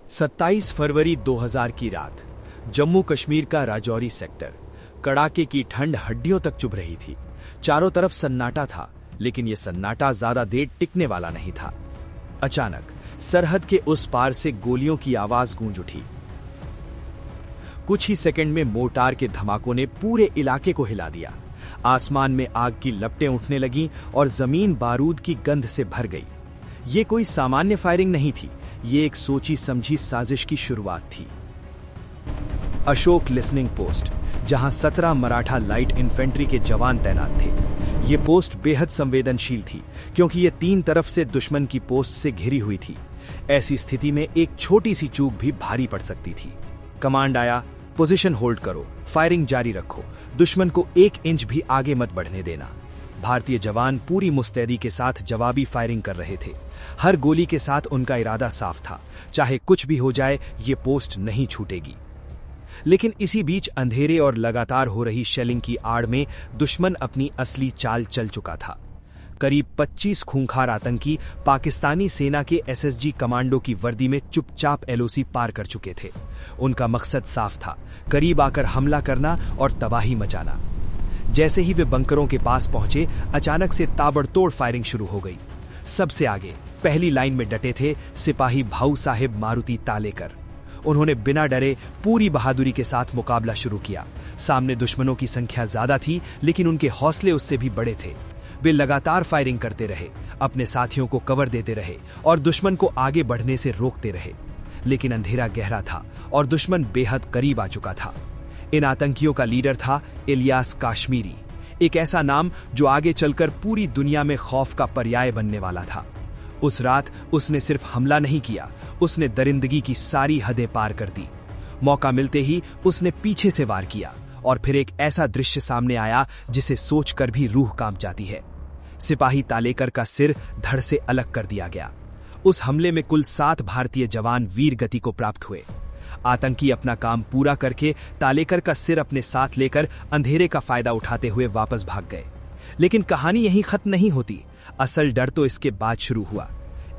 27 फरवरी 2000 की रात, जम्मू कश्मीर का राजौरी सेक्टर। कड़ाके की ठंड हड्डियों तक चुभ रही थी। चारों तरफ सन्नाटा था, लेकिन यह सन्नाटा ज्यादा देर टिकने वाला नहीं था। अचानक सरहद के उस पार से गोलियों की आवाज गूंज उठी। कुछ ही सेकंड में मोर्टार के धमाकों ने पूरे इलाके को हिला दिया। आसमान में आग की लपटें उठने लगीं और जमीन बारूद की गंध से भर गई। ये कोई सामान्य फायरिंग नहीं थी, ये एक सोची समझी साजिश की शुरुआत थी। अशोक लिसनिंग पोस्ट, जहां 17 मराठा लाइट इन्फेंट्री के जवान तैनात थे। ये पोस्ट बेहद संवेदनशील थी, क्योंकि ये 3 तरफ से दुश्मन की पोस्ट से घिरी हुई थी। ऐसी स्थिति में एक छोटी सी चूक भी भारी पड़ सकती थी। कमांड आया, पोजीशन होल्ड करो, फायरिंग जारी रखो, दुश्मन को 1 इंच भी आगे मत बढ़ने देना। भारतीय जवान पूरी मुस्तैदी के साथ जवाबी फायरिंग कर रहे थे। हर गोली के साथ उनका इरादा साफ था, चाहे कुछ भी हो जाए, ये पोस्ट नहीं छूटेगी। लेकिन इसी बीच अंधेरे और लगातार हो रही शेलिंग की आड़ में दुश्मन अपनी असली चाल चल चुका था। करीब 25 खूंखार आतंकी पाकिस्तानी सेना के एसएसजी कमांडो की वर्दी में चुपचाप एलओसी पार कर चुके थे। उनका मकसद साफ था, करीब आकर हमला करना और तबाही मचाना। जैसे ही वे बंकरों के पास पहुंचे, अचानक से ताबड़तोड़ फायरिंग शुरू हो गई। सबसे आगे पहली लाइन में डटे थे सिपाही भाऊ साहेब मारुति तालेकर। उन्होंने बिना डरे पूरी बहादुरी के साथ मुकाबला शुरू किया। सामने दुश्मनों की संख्या ज्यादा थी, लेकिन उनके हौसले उससे भी बड़े थे। वे लगातार फायरिंग करते रहे, अपने साथियों को कवर देते रहे और दुश्मन को आगे बढ़ने से रोकते रहे। लेकिन अंधेरा गहरा था और दुश्मन बेहद करीब आ चुका था। इन आतंकियों का लीडर था इलियास काश्मीरी, एक ऐसा नाम जो आगे चलकर पूरी दुनिया में खौफ का पर्याय बनने वाला था। उस रात उसने सिर्फ हमला नहीं किया, उसने दरिंदगी की सारी हदें पार कर दी। मौका मिलते ही उसने पीछे से वार किया और फिर एक ऐसा दृश्य सामने आया जिसे सोचकर भी रूह कांप जाती है। सिपाही तालेकर का सिर धड़ से अलग कर दिया गया। उस हमले में कुल 7 भारतीय जवान वीर गति को प्राप्त हुए। आतंकी अपना काम पूरा करके तालेकर का सिर अपने साथ लेकर अंधेरे का फायदा उठाते हुए वापस भाग गए। लेकिन कहानी यहीं खत्म नहीं होती। असल डर तो इसके बाद शुरू हुआ।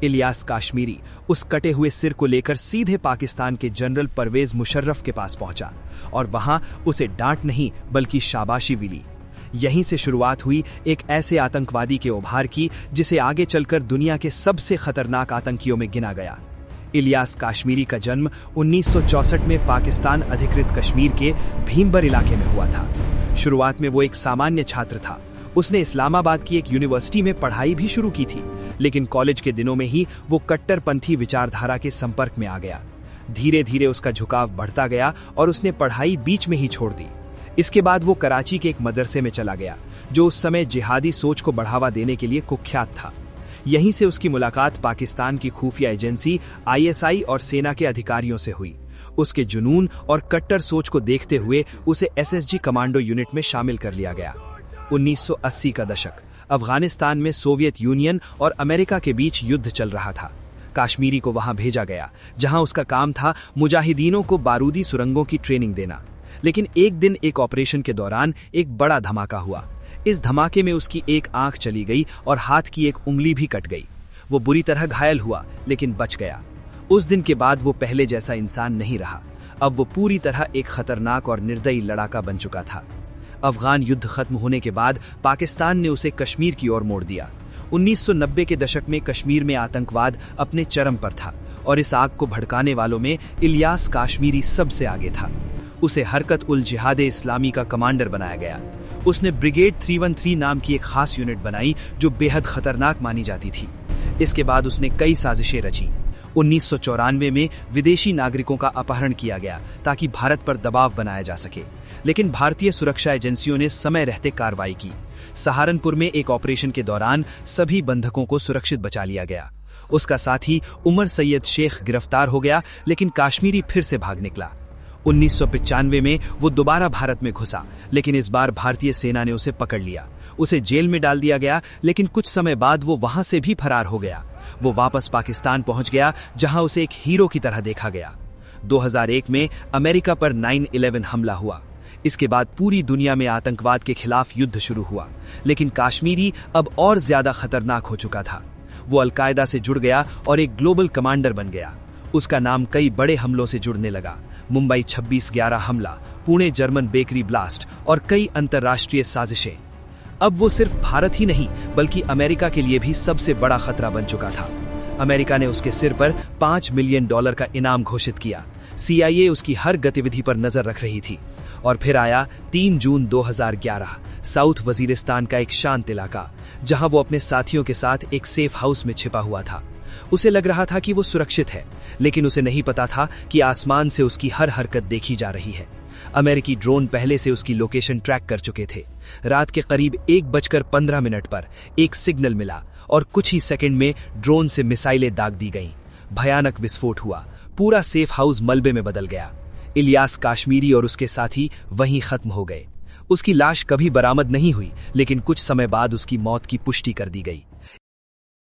इलियास काश्मीरी उस कटे हुए सिर को लेकर सीधे पाकिस्तान के जनरल परवेज मुशर्रफ के पास पहुंचा और वहां उसे डांट नहीं बल्कि शाबाशी मिली। यहीं से शुरुआत हुई एक ऐसे आतंकवादी के उभार की जिसे आगे चलकर दुनिया के सबसे खतरनाक आतंकियों में गिना गया। इलियास काश्मीरी का जन्म 1964 में पाकिस्तान अधिकृत कश्मीर के भीमबर इलाके में हुआ था। शुरुआत में वो एक सामान्य छात्र था। उसने इस्लामाबाद की एक यूनिवर्सिटी में पढ़ाई भी शुरू की थी, लेकिन कॉलेज के दिनों में ही वो कट्टरपंथी विचारधारा के संपर्क में आ गया। धीरे धीरे उसका झुकाव बढ़ता गया और उसने पढ़ाई बीच में ही छोड़ दी। इसके बाद वो कराची के एक मदरसे में चला गया, जो उस समय जिहादी सोच को बढ़ावा देने के लिए कुख्यात था। यहीं से उसकी मुलाकात पाकिस्तान की खुफिया एजेंसी आईएसआई और सेना के अधिकारियों से हुई। उसके जुनून और कट्टर सोच को देखते हुए उसे एसएसजी कमांडो यूनिट में शामिल कर लिया गया। 1980 का दशक, अफगानिस्तान में सोवियत यूनियन और अमेरिका के बीच युद्ध चल रहा था। काश्मीरी को वहां भेजा गया, जहां उसका काम था मुजाहिदीनों को बारूदी सुरंगों की ट्रेनिंग देना। लेकिन एक दिन एक ऑपरेशन के दौरान एक बड़ा धमाका हुआ। इस धमाके में उसकी एक आंख चली गई और हाथ की एक उंगली भी कट गई। वो बुरी तरह घायल हुआ, लेकिन बच गया। उस दिन के बाद वो पहले जैसा इंसान नहीं रहा। अब वो पूरी तरह एक खतरनाक और निर्दयी लड़ाका बन चुका था। अफगान युद्ध खत्म होने के बाद पाकिस्तान ने उसे कश्मीर की ओर मोड़ दिया। 1990 के दशक में कश्मीर में आतंकवाद अपने चरम पर था और इस आग को भड़काने वालों में इलियास काश्मीरी सबसे आगे था। उसे हरकत उल जिहाद इस्लामी का कमांडर बनाया गया। उसने ब्रिगेड 313 नाम की एक खास यूनिट बनाई जो बेहद खतरनाक मानी जाती थी। इसके बाद उसने कई साजिशें रची। 1994 में विदेशी नागरिकों का अपहरण किया गया ताकि भारत पर दबाव बनाया जा सके, लेकिन भारतीय सुरक्षा एजेंसियों ने समय रहते कार्रवाई की। सहारनपुर में एक ऑपरेशन के दौरान सभी बंधकों को सुरक्षित बचा लिया गया। उसका साथी उमर सैयद शेख गिरफ्तार हो गया, लेकिन काश्मीरी फिर से भाग निकला। 1995 में वो दोबारा भारत में घुसा, लेकिन इस बार भारतीय सेना ने उसे पकड़ लिया। उसे जेल में डाल दिया गया, लेकिन कुछ समय बाद वो वहां से भी फरार हो गया। वो वापस पाकिस्तान पहुंच गया, जहां उसे एक हीरो की तरह देखा गया। 2001 में अमेरिका पर 9/11 हमला हुआ। इसके बाद पूरी दुनिया में आतंकवाद के खिलाफ युद्ध शुरू हुआ, लेकिन काश्मीरी अब और ज्यादा खतरनाक हो चुका था। वो अलकायदा से जुड़ गया और एक ग्लोबल कमांडर बन गया। उसका नाम कई बड़े हमलों से जुड़ने लगा। मुंबई 26/11 हमला, पुणे जर्मन बेकरी ब्लास्ट और कई अंतर्राष्ट्रीय साजिशें। अब वो सिर्फ भारत ही नहीं बल्कि अमेरिका के लिए भी सबसे बड़ा खतरा बन चुका था। अमेरिका ने उसके सिर पर $5 मिलियन का इनाम घोषित किया। CIA उसकी हर गतिविधि पर नजर रख रही थी। और फिर आया 3 जून 2011, साउथ वजीरिस्तान का एक शांत इलाका, जहां वो अपने साथियों के साथ एक सेफ हाउस में छिपा हुआ था। उसे लग रहा था कि वो सुरक्षित है, लेकिन उसे नहीं पता था कि आसमान से उसकी हर हरकत देखी जा रही है। अमेरिकी ड्रोन पहले से उसकी लोकेशन ट्रैक कर चुके थे। रात के करीब 1:15 पर एक सिग्नल मिला और कुछ ही सेकंड में ड्रोन से मिसाइलें दाग दी गईं। भयानक विस्फोट हुआ, पूरा सेफ हाउस मलबे में बदल गया। इलियास काश्मीरी और उसके साथी वहीं खत्म हो गए। उसकी लाश कभी बरामद नहीं हुई, लेकिन कुछ समय बाद उसकी मौत की पुष्टि कर दी गई।